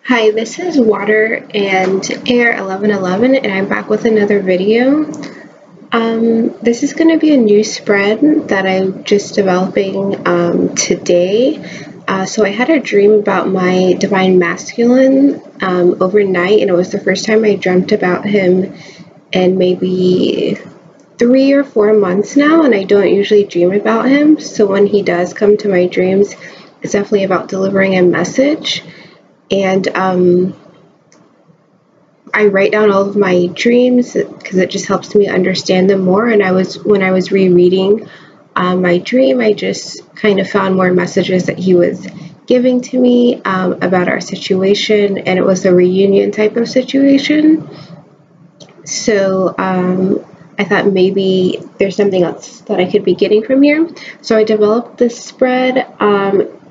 Hi, this is Water and Air 1111, and I'm back with another video. This is going to be a new spread that I'm just developing today. So I had a dream about my divine masculine overnight, and it was the first time I dreamt about him in maybe 3 or 4 months now, and I don't usually dream about him. So when he does come to my dreams, it's definitely about delivering a message. And I write down all of my dreams because it just helps me understand them more. And when I was rereading my dream, I just kind of found more messages that he was giving to me about our situation, and it was a reunion type of situation. So I thought maybe there's something else that I could be getting from here. So I developed this spread.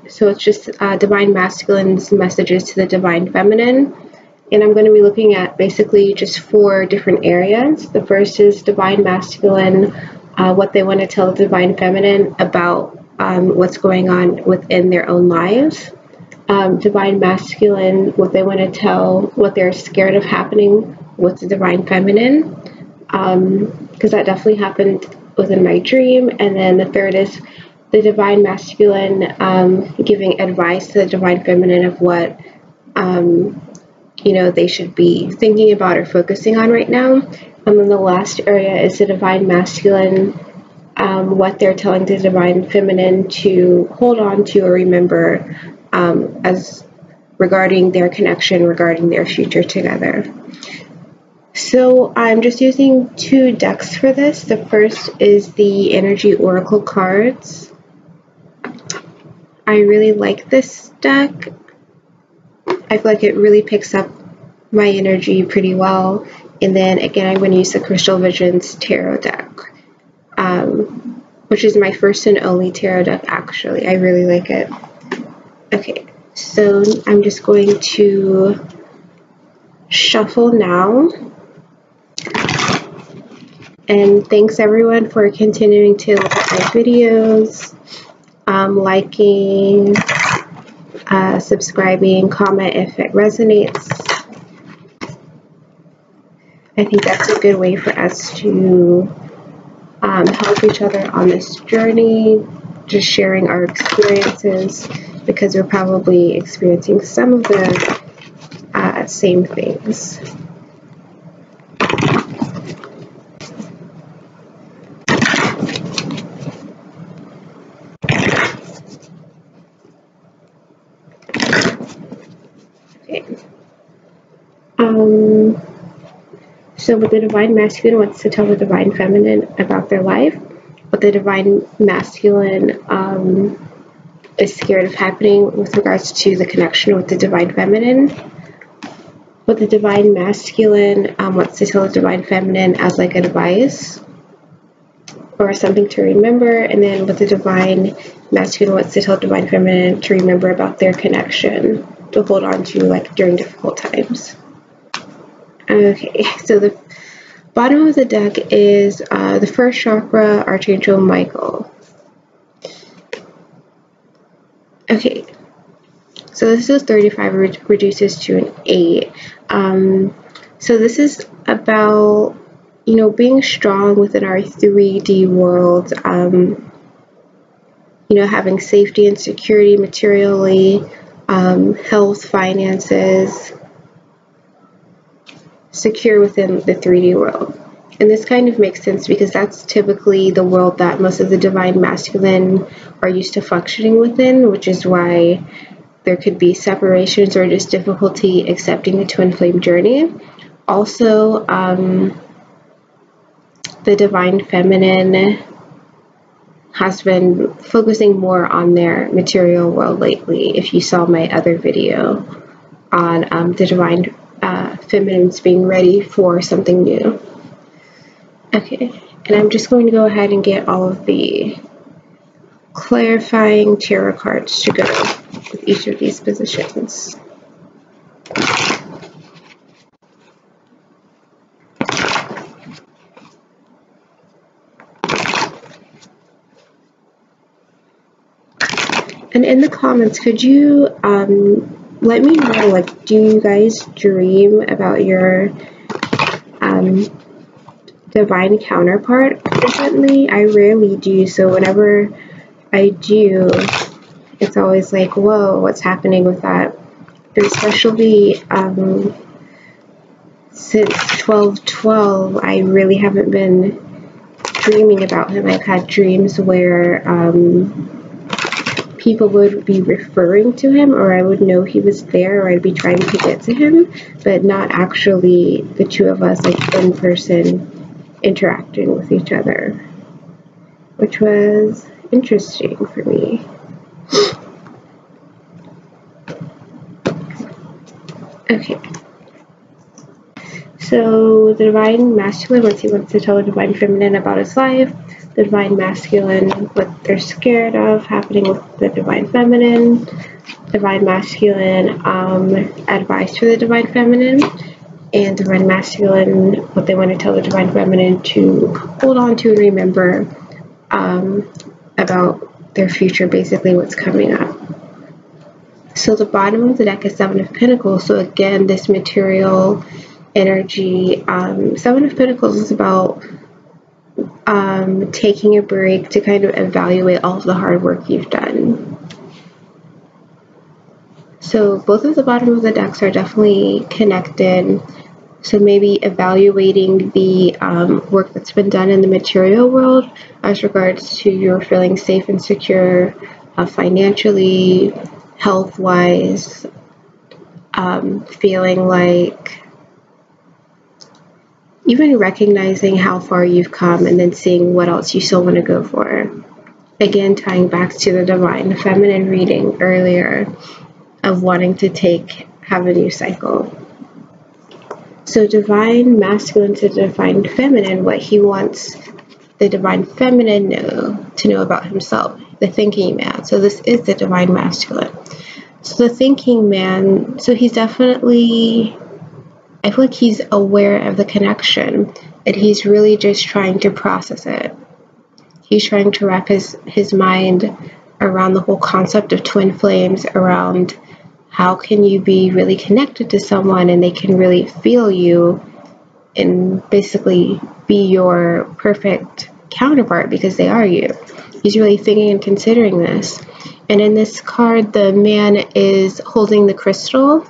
So it's just Divine Masculine's messages to the Divine Feminine. And I'm going to be looking at basically just 4 different areas. The first is Divine Masculine, what they want to tell the Divine Feminine about what's going on within their own lives. Divine Masculine, what they want to tell, what they're scared of happening with the Divine Feminine. Because that definitely happened within my dream. And then the third is the Divine Masculine giving advice to the Divine Feminine of what they should be thinking about or focusing on right now. And then the last area is the Divine Masculine, what they're telling the Divine Feminine to hold on to or remember as regarding their connection, regarding their future together. So I'm just using 2 decks for this. The first is the Energy Oracle cards. I really like this deck. I feel like it really picks up my energy pretty well. And then again, I'm going to use the Crystal Visions Tarot deck, which is my first and only tarot deck actually. I really like it. Okay, so I'm just going to shuffle now. And thanks everyone for continuing to look at my videos, liking, subscribing, comment if it resonates. I think that's a good way for us to help each other on this journey, just sharing our experiences, because we're probably experiencing some of the same things. So what the Divine Masculine wants to tell the Divine Feminine about their life, what the Divine Masculine is scared of happening with regards to the connection with the Divine Feminine, what the Divine Masculine wants to tell the Divine Feminine as like advice or something to remember, and then what the Divine Masculine wants to tell Divine Feminine to remember about their connection, to hold on to like during difficult times. Okay, so the bottom of the deck is the first chakra, Archangel Michael. Okay, so this is 35, reduces to an 8. So this is about, being strong within our 3D world, having safety and security materially, health, finances, secure within the 3D world. And this kind of makes sense because that's typically the world that most of the Divine Masculine are used to functioning within, which is why there could be separations or just difficulty accepting the twin flame journey. Also, the Divine Feminine has been focusing more on their material world lately. If you saw my other video on the Divine Feminines being ready for something new. Okay, and I'm just going to go ahead and get all of the clarifying tarot cards to go with each of these positions. And in the comments, could you let me know, like, do you guys dream about your divine counterpart frequently? I rarely do, so whenever I do, it's always like, whoa, what's happening with that? And especially since 12/12, I really haven't been dreaming about him. I've had dreams where people would be referring to him, or I would know he was there, or I'd be trying to get to him, but not actually the two of us, like, in person interacting with each other, which was interesting for me. Okay. So the divine masculine, once he wants to tell the divine feminine about his life, the divine masculine, what they're scared of happening with the divine feminine, divine masculine, advice for the divine feminine, and divine masculine, what they want to tell the divine feminine to hold on to and remember about their future, basically what's coming up. So the bottom of the deck is Seven of Pentacles. So again, this material energy. Seven of Pentacles is about taking a break to kind of evaluate all of the hard work you've done. So both of the bottom of the decks are definitely connected. So maybe evaluating the work that's been done in the material world as regards to your feeling safe and secure financially, health-wise, feeling like even recognizing how far you've come and then seeing what else you still want to go for. Again, tying back to the divine feminine reading earlier of wanting to have a new cycle. So divine masculine to divine feminine, what he wants the divine feminine to know about himself, the thinking man. So this is the divine masculine. So the thinking man, so he's definitely, I feel like he's aware of the connection, and he's really just trying to process it. He's trying to wrap his mind around the whole concept of twin flames, around how can you be really connected to someone and they can really feel you and basically be your perfect counterpart because they are you. He's really thinking and considering this. And in this card, the man is holding the crystal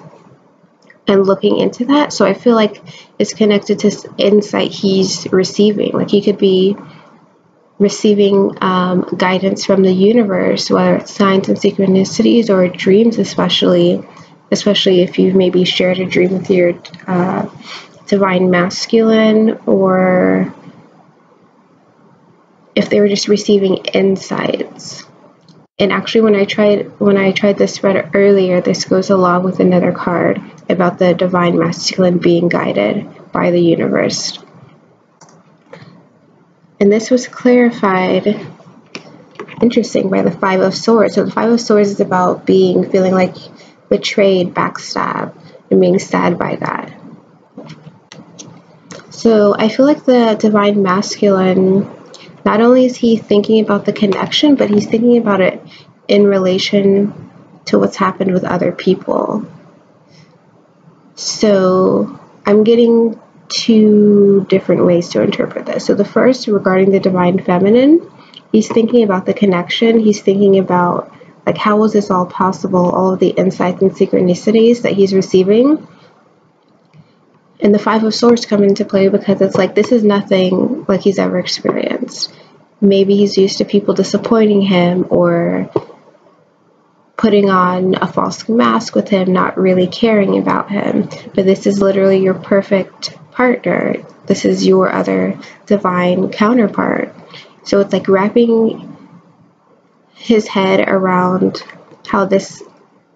and looking into that. So I feel like it's connected to insight he's receiving. Like he could be receiving guidance from the universe, whether it's signs and synchronicities or dreams, especially if you've maybe shared a dream with your divine masculine, or if they were just receiving insights. And actually, when I tried this spread earlier, this goes along with another card about the divine masculine being guided by the universe. And this was clarified, interesting, by the Five of Swords. So the Five of Swords is about feeling like betrayed, backstabbed, and being sad by that. So I feel like the divine masculine, not only is he thinking about the connection, but he's thinking about it in relation to what's happened with other people. So I'm getting two different ways to interpret this. So the first, regarding the divine feminine, he's thinking about the connection. He's thinking about, like, how was this all possible, all of the insights and synchronicities that he's receiving. And the Five of Swords come into play because it's like, this is nothing like he's ever experienced. Maybe he's used to people disappointing him or putting on a false mask with him, not really caring about him. But this is literally your perfect partner. This is your other divine counterpart. So it's like wrapping his head around how this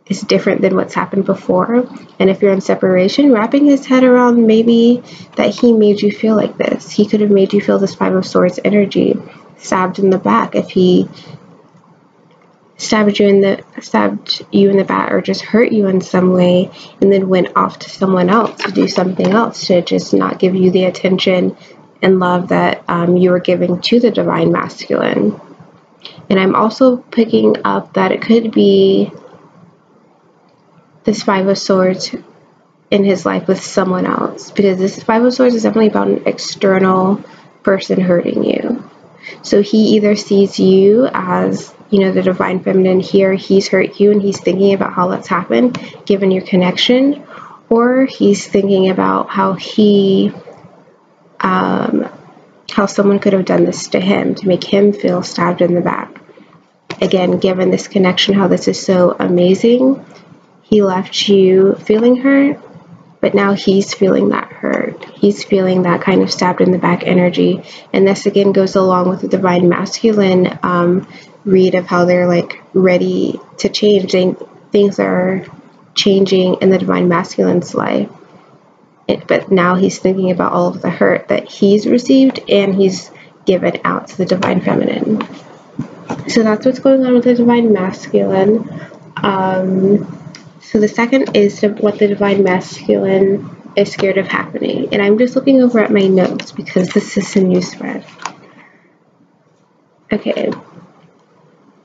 is different than what's happened before. And if you're in separation, wrapping his head around maybe that he made you feel like this. He could have made you feel this Five of Swords energy, stabbed in the back if he stabbed you in the back, or just hurt you in some way, and then went off to someone else to do something else, to just not give you the attention and love that you were giving to the divine masculine. And I'm also picking up that it could be this Five of Swords in his life with someone else, because this Five of Swords is definitely about an external person hurting you. So he either sees you as, you know, the divine feminine here, he's hurt you and he's thinking about how that's happened given your connection, or he's thinking about how how someone could have done this to him to make him feel stabbed in the back. Again, given this connection, how this is so amazing, he left you feeling hurt, but now he's feeling that hurt. He's feeling that kind of stabbed in the back energy. And this again goes along with the divine masculine read of how they're like ready to change. Things are changing in the divine masculine's life. But now he's thinking about all of the hurt that he's received and he's given out to the divine feminine. So that's what's going on with the divine masculine. So the second is what the divine masculine is scared of happening. And I'm just looking over at my notes because this is a new spread. Okay.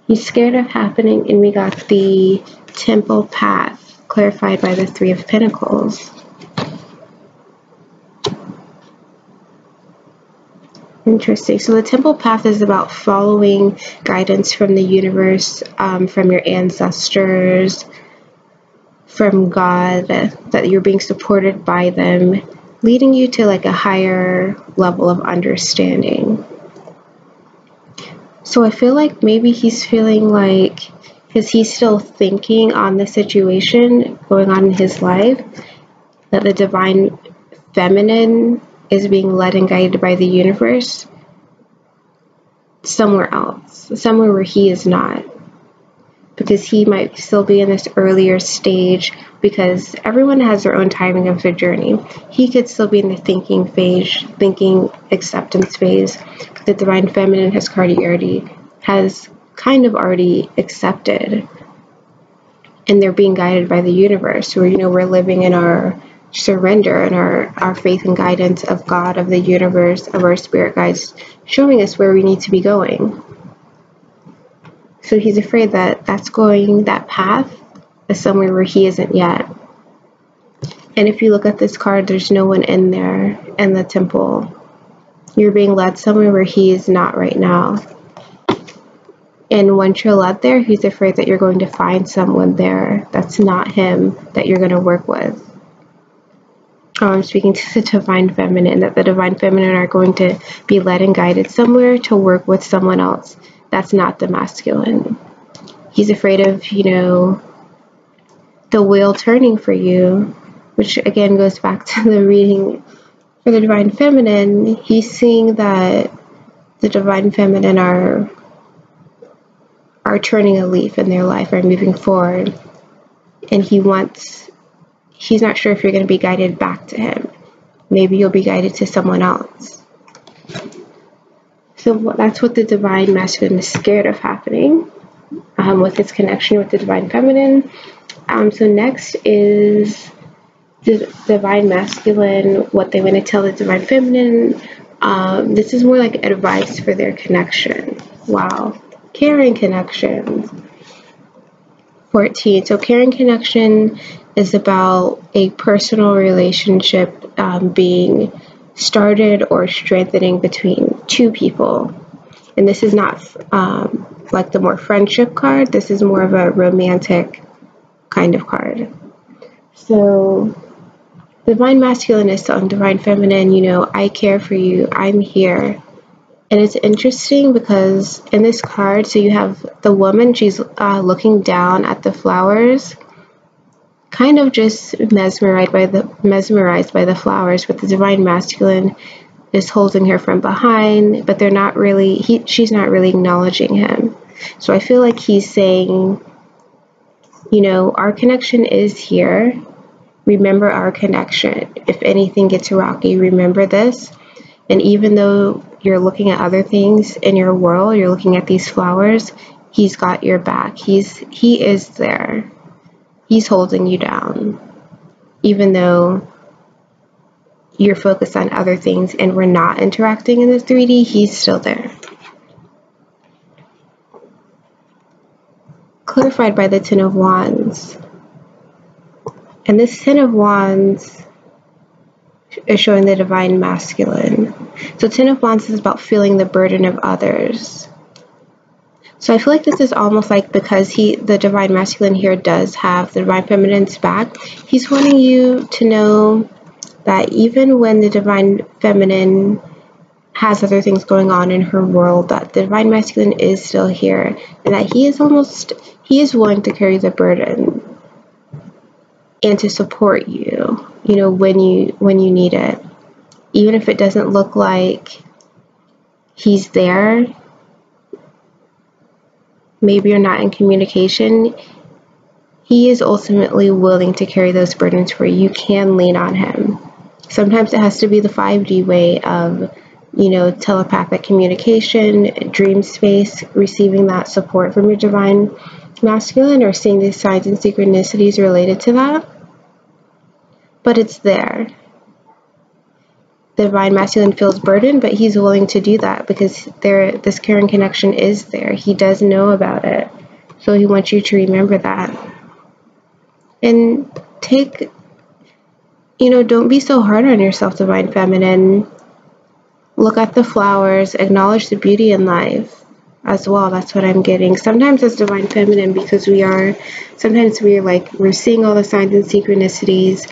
He's scared of happening, and we got the temple path clarified by the Three of Pentacles. Interesting. So the temple path is about following guidance from the universe, from your ancestors, from God, that you're being supported by them, leading you to like a higher level of understanding. So I feel like maybe he's feeling like, because he's still thinking on the situation going on in his life, that the divine feminine is being led and guided by the universe somewhere else, somewhere where he is not, because he might still be in this earlier stage, because everyone has their own timing of their journey. He could still be in the thinking phase, thinking acceptance phase. The divine feminine has kind of already accepted, and they're being guided by the universe, where, you know, we're living in our surrender and our faith and guidance of God, of the universe, of our spirit guides showing us where we need to be going. So he's afraid that that path is somewhere where he isn't yet. And if you look at this card, there's no one in there in the temple. You're being led somewhere where he is not right now. And once you're led there, he's afraid that you're going to find someone there that's not him that you're going to work with. I'm speaking to the divine feminine, that the divine feminine are going to be led and guided somewhere to work with someone else that's not the masculine. He's afraid of, you know, the wheel turning for you, which again goes back to the reading for the divine feminine. He's seeing that the divine feminine are turning a leaf in their life, are moving forward, and he's not sure if you're going to be guided back to him. Maybe you'll be guided to someone else. So that's what the divine masculine is scared of happening, with its connection with the divine feminine. So next is the divine masculine, what they want to tell the divine feminine. This is more like advice for their connection. Wow. Caring connection. 14. So caring connection is about a personal relationship being started or strengthening between two people. And this is not like the more friendship card. This is more of a romantic kind of card. So divine masculine is on divine feminine, you know, I care for you, I'm here. And it's interesting because in this card, so you have the woman, she's looking down at the flowers, kind of just mesmerized by the flowers, but the divine masculine is holding her from behind, but she's not really acknowledging him. So I feel like he's saying, you know, our connection is here. Remember our connection. If anything gets rocky, remember this. And even though you're looking at other things in your world, you're looking at these flowers, he's got your back. He is there. He's holding you down. Even though you're focused on other things and we're not interacting in the 3D, he's still there. Clarified by the Ten of Wands. And this Ten of Wands is showing the Divine Masculine. So Ten of Wands is about feeling the burden of others. So I feel like this is almost like, because the Divine Masculine here does have the Divine Feminine's back, he's wanting you to know that even when the Divine Feminine has other things going on in her world, that the Divine Masculine is still here, and that he is willing to carry the burden and to support you, when you need it. Even if it doesn't look like he's there, maybe you're not in communication, he is ultimately willing to carry those burdens for you. You can lean on him. Sometimes it has to be the 5D way of, telepathic communication, dream space, receiving that support from your Divine Masculine, or seeing these signs and synchronicities related to that. But it's there. The Divine Masculine feels burdened, but he's willing to do that because this caring connection is there. He does know about it. So he wants you to remember that. And don't be so hard on yourself, Divine Feminine. Look at the flowers, acknowledge the beauty in life as well. That's what I'm getting. Sometimes as Divine Feminine, because we're seeing all the signs and synchronicities,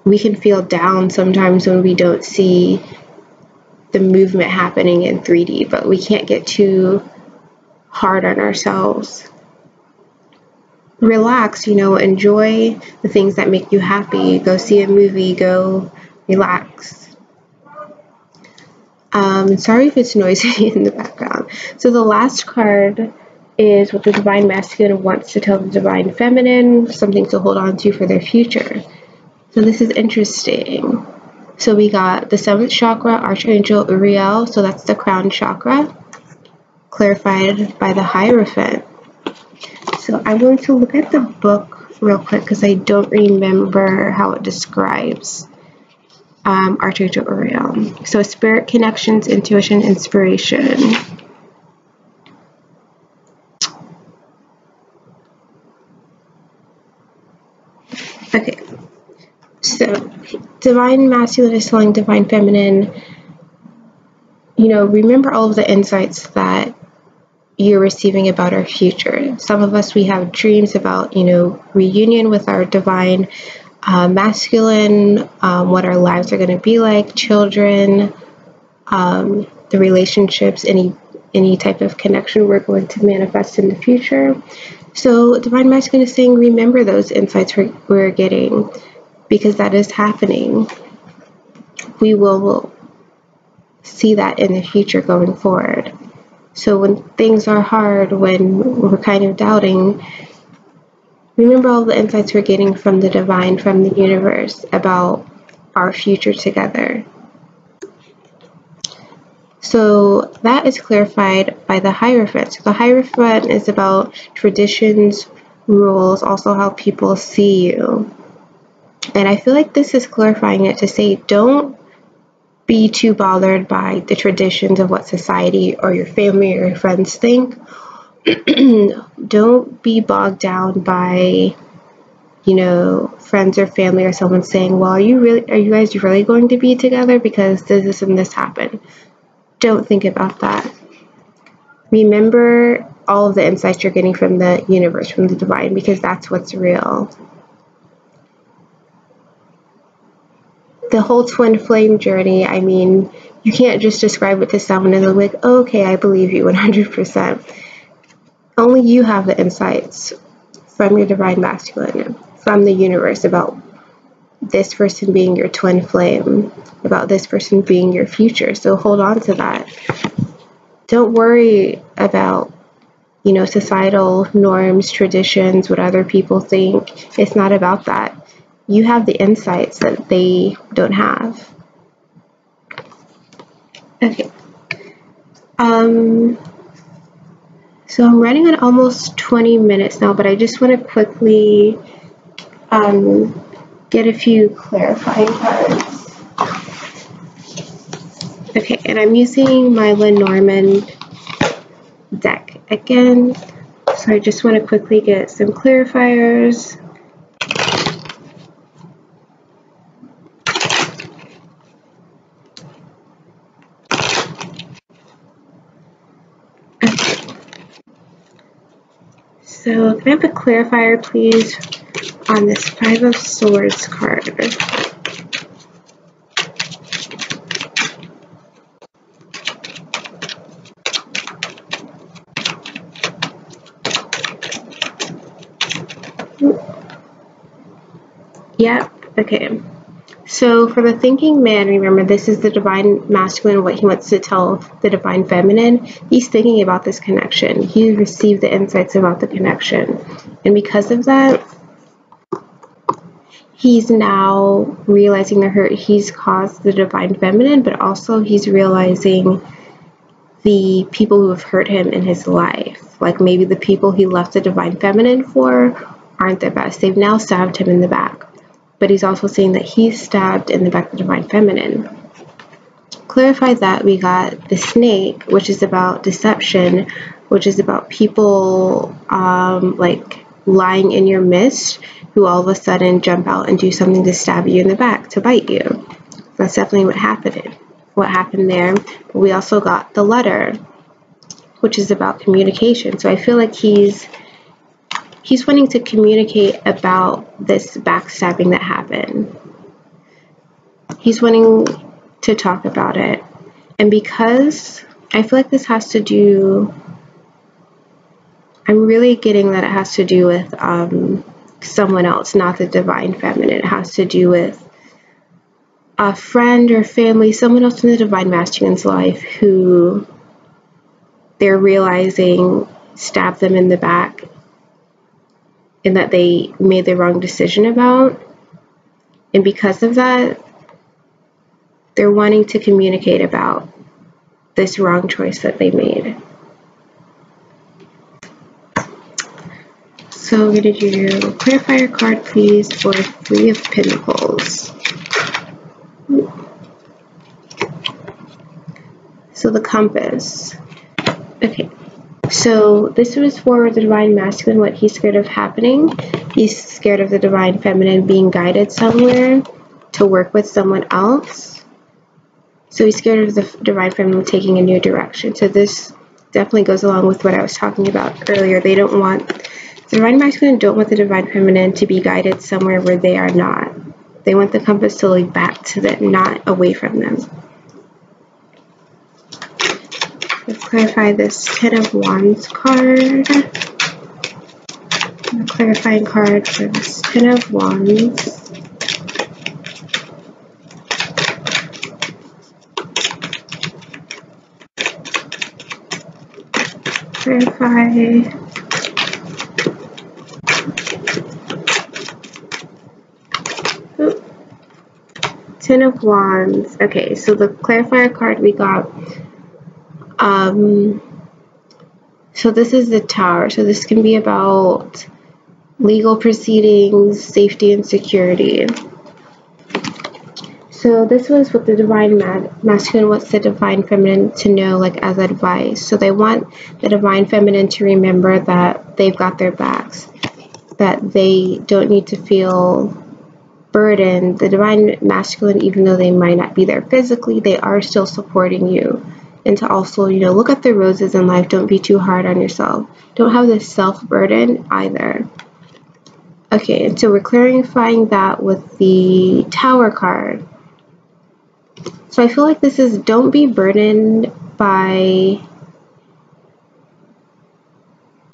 we can feel down sometimes when we don't see the movement happening in 3D, but we can't get too hard on ourselves. Relax, enjoy the things that make you happy. Go see a movie, go relax. Sorry if it's noisy in the background. So the last card is what the Divine Masculine wants to tell the Divine Feminine, something to hold on to for their future. So this is interesting. So we got the 7th chakra, Archangel Uriel, so that's the crown chakra, clarified by the Hierophant. So I'm going to look at the book real quick because I don't remember how it describes Archangel Uriel. So spirit connections, intuition, inspiration. Okay. So, Divine Masculine is telling Divine Feminine, remember all of the insights that you're receiving about our future. Some of us, we have dreams about, reunion with our Divine Masculine, what our lives are going to be like, children, the relationships, any type of connection we're going to manifest in the future. So, Divine Masculine is saying, remember those insights we're getting, because that is happening. We will see that in the future going forward. So when things are hard, when we're kind of doubting, remember all the insights we're getting from the divine, from the universe, about our future together. So that is clarified by the Hierophant. So the Hierophant is about traditions, rules, also how people see you. And I feel like this is clarifying it to say, don't be too bothered by the traditions of what society or your family or your friends think. Don't be bogged down by, friends or family or someone saying, well, are you guys really going to be together because this and this happened? Don't think about that. Remember all of the insights you're getting from the universe, from the divine, because that's what's real. The whole twin flame journey, I mean, you can't just describe it to someone and they're like, oh, okay, I believe you 100%. Only you have the insights from your divine masculine, from the universe, about this person being your twin flame, about this person being your future. So hold on to that. Don't worry about, societal norms, traditions, what other people think. It's not about that. You have the insights that they don't have. Okay. So I'm running on almost 20 minutes now, but I just want to quickly get a few clarifying cards. Okay, and I'm using my Lenormand deck again. So I just want to quickly get some clarifiers. So can I have a clarifier, please, on this Five of Swords card? Yep, okay. So for the thinking man, remember, this is the divine masculine, what he wants to tell the divine feminine. He's thinking about this connection. He received the insights about the connection. And because of that, he's now realizing the hurt he's caused the divine feminine, but also he's realizing the people who have hurt him in his life. Like maybe the people he left the divine feminine for aren't the best. They've now stabbed him in the back. But he's also saying that he's stabbed in the back of the divine feminine. Clarify that, we got the snake, which is about deception, which is about people like lying in your midst, who all of a sudden jump out and do something to stab you in the back, to bite you. That's definitely what happened there. But we also got the letter, which is about communication. So I feel like he's wanting to communicate about this backstabbing that happened. He's wanting to talk about it. And because I feel like this has to do, I'm really getting that it has to do with someone else, not the divine feminine. It has to do with a friend or family, someone else in the divine masculine's life who they're realizing stabbed them in the back, and that they made the wrong decision about. And because of that, they're wanting to communicate about this wrong choice that they made. So we're going to do clarifier card, please, for Three of Pentacles. So the compass. Okay. So this was for the divine masculine, what he's scared of happening. He's scared of the divine feminine being guided somewhere to work with someone else. So he's scared of the divine feminine taking a new direction. So this definitely goes along with what I was talking about earlier. They don't want, the divine masculine don't want the divine feminine to be guided somewhere where they are not. They want the compass to lead back to them, not away from them. Let's clarify this Ten of Wands card. A clarifying card for this Ten of Wands. Clarify. Ten of Wands. Okay, so the clarifier card we got. So this is the Tower. So this can be about legal proceedings, safety, and security. So this was what the divine masculine wants the divine feminine to know, like as advice. So they want the divine feminine to remember that they've got their backs, that they don't need to feel burdened. The divine masculine, even though they might not be there physically, they are still supporting you. And to also, look at the roses in life. Don't be too hard on yourself. Don't have this self-burden either. Okay, and so we're clarifying that with the Tower card. So I feel like this is, don't be burdened by,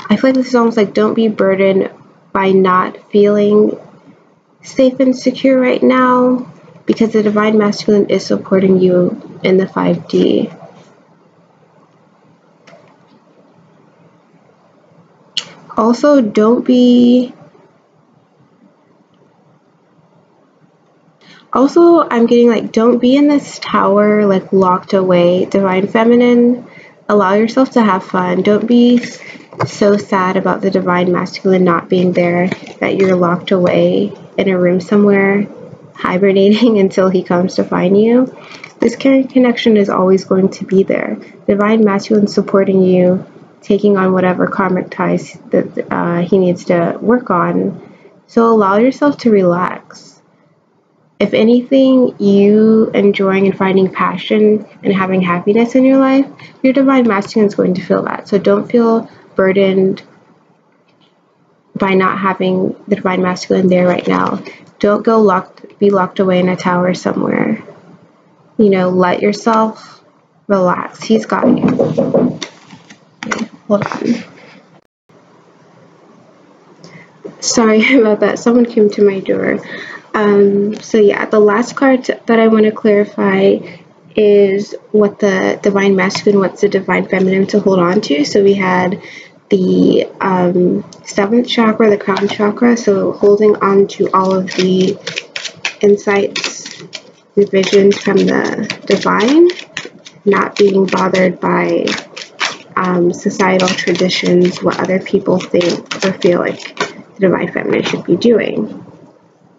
I feel like this is almost like don't be burdened by not feeling safe and secure right now, because the divine masculine is supporting you in the 5D. Also, don't be, also I'm getting like, don't be in this tower like locked away. Divine feminine, allow yourself to have fun. Don't be so sad about the divine masculine not being there that you're locked away in a room somewhere hibernating until he comes to find you. This caring connection is always going to be there. Divine masculine supporting you, taking on whatever karmic ties that he needs to work on. So allow yourself to relax. If anything, you enjoying and finding passion and having happiness in your life, your divine masculine is going to feel that. So don't feel burdened by not having the divine masculine there right now. Don't go be locked away in a tower somewhere. You know, let yourself relax. He's got you. Okay, hold on. Sorry about that. Someone came to my door. So yeah, the last card that I want to clarify is what the divine masculine wants the divine feminine to hold on to. So we had the 7th chakra, the crown chakra, so holding on to all of the insights and visions from the divine, not being bothered by societal traditions, what other people think or feel like the divine feminine should be doing.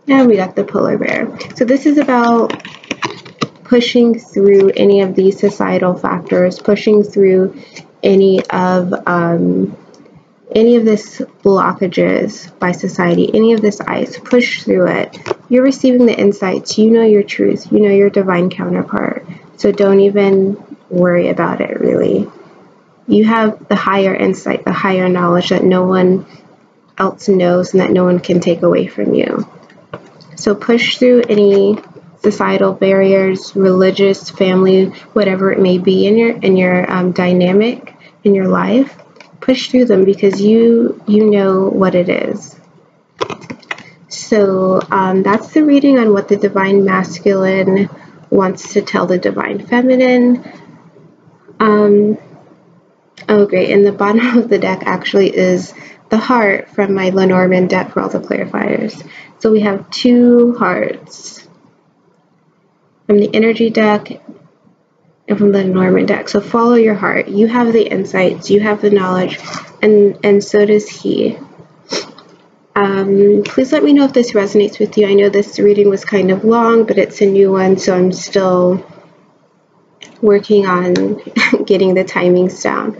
And we got the polar bear. So this is about pushing through any of these societal factors, pushing through any of this blockages by society, any of this ice. Push through it. You're receiving the insights. You know your truth. You know your divine counterpart. So don't even worry about it, really. You have the higher insight, the higher knowledge that no one else knows and that no one can take away from you. So push through any societal barriers, religious, family, whatever it may be in your dynamic in your life. Push through them because you know what it is. So that's the reading on what the divine masculine wants to tell the divine feminine. Oh great, and the bottom of the deck actually is the heart from my Lenormand deck for all the clarifiers. So we have 2 hearts from the energy deck and from the Lenormand deck. So follow your heart. You have the insights, you have the knowledge, and so does he. Please let me know if this resonates with you. I know this reading was kind of long, but it's a new one, so I'm still working on getting the timings down.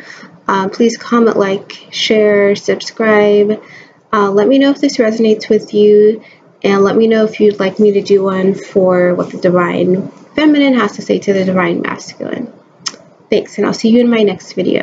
Please comment, like, share, subscribe. Let me know if this resonates with you, and let me know if you'd like me to do one for what the divine feminine has to say to the divine masculine. Thanks, and I'll see you in my next video.